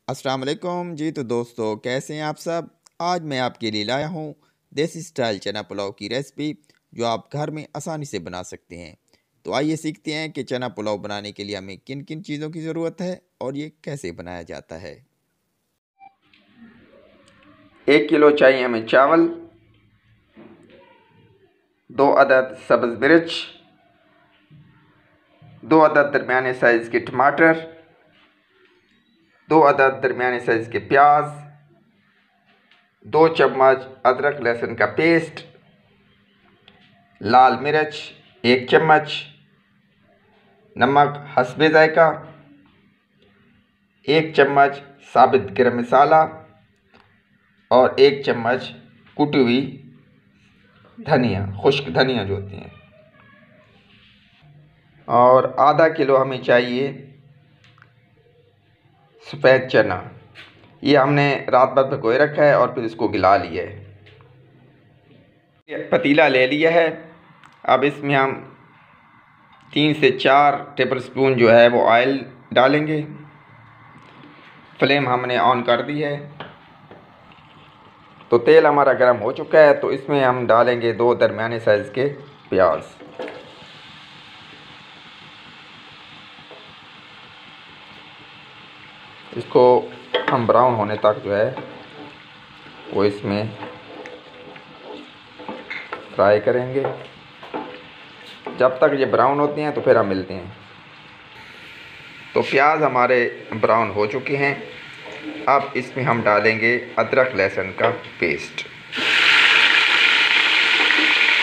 अस्सलाम वालेकुम जी। तो दोस्तों, कैसे हैं आप सब। आज मैं आपके लिए लाया हूँ देसी स्टाइल चना पुलाव की रेसिपी, जो आप घर में आसानी से बना सकते हैं। तो आइए सीखते हैं कि चना पुलाव बनाने के लिए हमें किन किन चीज़ों की ज़रूरत है और ये कैसे बनाया जाता है। 1 किलो चाहिए हमें चावल, 2 अदद सब्ज़ मिर्च, 2 अदद दरमियाने साइज़ के टमाटर, 2 अदद दरमियाने साइज़ के प्याज, 2 चम्मच अदरक लहसुन का पेस्ट, लाल मिर्च 1 चम्मच, नमक हस्बे ज़ायका, 1 चम्मच साबित गरम मसाला और 1 चम्मच कुटी हुई धनिया, खुश्क धनिया जो होती हैं, और आधा किलो हमें चाहिए सफ़ेद चना। ये हमने रात भर भिगोए रखा है और फिर इसको गिला लिया है। पतीला ले लिया है। अब इसमें हम 3 से 4 टेबल स्पून जो है वो ऑयल डालेंगे। फ्लेम हमने ऑन कर दी है। तो तेल हमारा गर्म हो चुका है, तो इसमें हम डालेंगे 2 दरमियाने साइज़ के प्याज। इसको हम ब्राउन होने तक जो है वो इसमें फ्राई करेंगे। जब तक ये ब्राउन होते हैं तो फिर हम मिलते हैं। तो प्याज हमारे ब्राउन हो चुके हैं। अब इसमें हम डालेंगे अदरक लहसुन का पेस्ट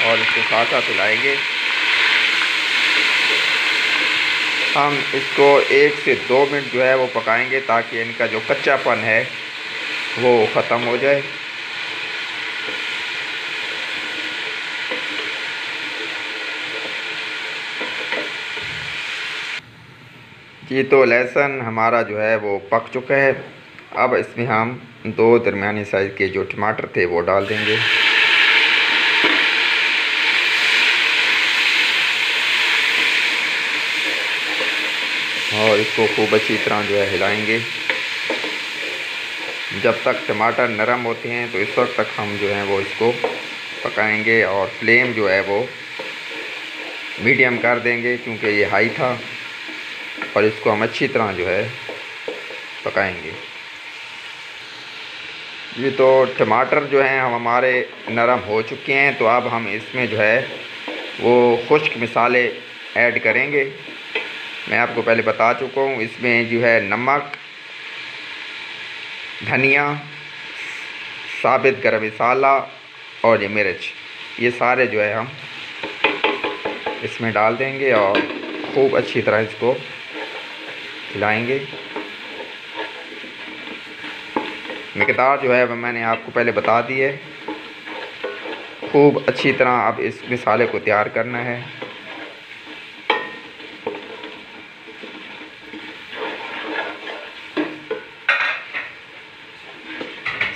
और इसको साथ साथ हिलाएंगे। हम इसको 1 से 2 मिनट जो है वो पकाएंगे, ताकि इनका जो कच्चापन है वो ख़त्म हो जाए। जी, तो लहसुन हमारा जो है वो पक चुका है। अब इसमें हम 2 दरमियानी साइज़ के जो टमाटर थे वो डाल देंगे। और इसको खूब अच्छी तरह जो है हिलाएंगे जब तक टमाटर नरम होते हैं। तो इस वक्त तक हम जो है वो इसको पकाएंगे और फ्लेम जो है वो मीडियम कर देंगे, क्योंकि ये हाई था। और इसको हम अच्छी तरह जो है पकाएंगे। ये तो टमाटर जो हैं हम हमारे नरम हो चुके हैं। तो अब हम इसमें जो है वो खुश्क मसाले ऐड करेंगे। मैं आपको पहले बता चुका हूँ, इसमें जो है नमक, धनिया, साबित गरम मसाला और ये मिर्च, ये सारे जो है हम इसमें डाल देंगे और खूब अच्छी तरह इसको हिलाएंगे। मिकदार जो है वह मैंने आपको पहले बता दी है। खूब अच्छी तरह अब इस मसाले को तैयार करना है।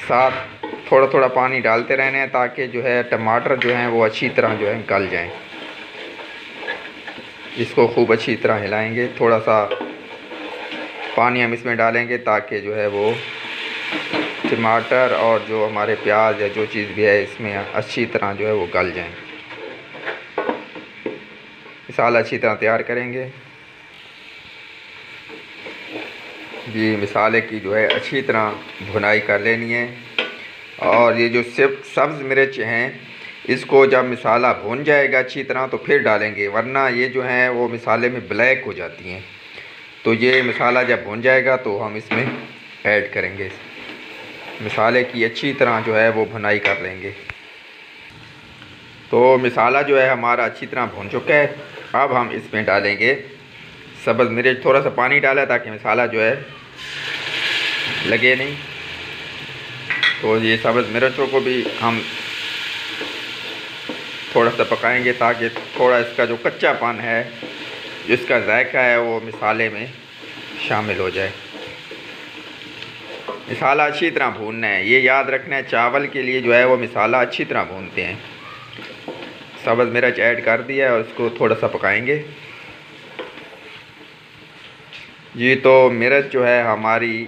साथ थोड़ा थोड़ा पानी डालते रहना है, ताकि जो है टमाटर जो हैं वो अच्छी तरह जो है गल जाएं। इसको खूब अच्छी तरह हिलाएंगे। थोड़ा सा पानी हम इसमें डालेंगे, ताकि जो है वो टमाटर और जो हमारे प्याज या जो चीज़ भी है इसमें अच्छी तरह जो है वो गल जाएं। मसाला अच्छी तरह तैयार करेंगे। ये मसाले की जो है अच्छी तरह भुनाई कर लेनी है। और ये जो सब्ज़ मिर्च हैं, इसको जब मसाला भुन जाएगा अच्छी तरह तो फिर डालेंगे, वरना ये जो हैं वो मसाले में ब्लैक हो जाती हैं। तो ये मसाला जब भुन जाएगा तो हम इसमें ऐड करेंगे। मसाले की अच्छी तरह जो है वो भुनाई कर लेंगे। तो मसाला जो है हमारा अच्छी तरह भुन चुका है। अब हम इसमें डालेंगे सब्ज़ मिर्च। थोड़ा सा पानी डाला ताकि मसाला जो है लगे नहीं। तो ये सब्ज़ मिर्चों को भी हम थोड़ा सा पकाएंगे, ताकि थोड़ा इसका जो कच्चापन है, जिसका जायका है, वो मसाले में शामिल हो जाए। मसाला अच्छी तरह भूनना है। ये याद रखना है, चावल के लिए जो है वो मसाला अच्छी तरह भूनते हैं। सब्ज़ मिर्च ऐड कर दिया और उसको थोड़ा सा पकाएंगे। जी, तो मिर्च जो है हमारी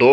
2